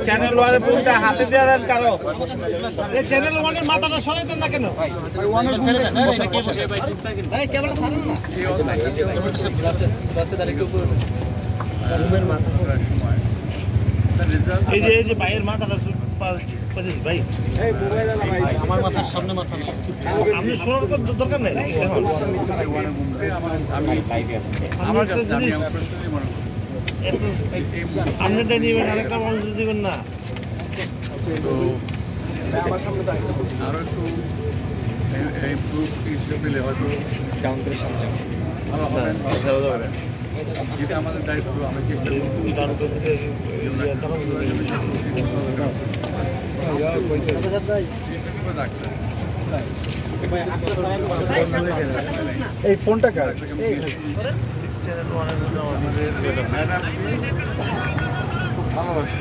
Channel ওয়ানের ফোনটা হাতে দিয়ে দেন কারো। এই চ্যানেল ওয়ানের মাথাটা সরাই দেন না কেন? ভাই কেবল সারেন না। এই যে ভাইয়ের মাথাটা ভাই আমার মাথার সামনে মাথা না আপনি শোনার দরকার নেই এখন আমার আপনিটা নেবেন আরেকটা মানুষ দিবেন না আরো একটু পেলে হয়তো ডাউন করে সামনে এটা আমাদের দায়িত্ব আমরা কি এই ফোনটা কার আমাদের খুব ভালোবাসে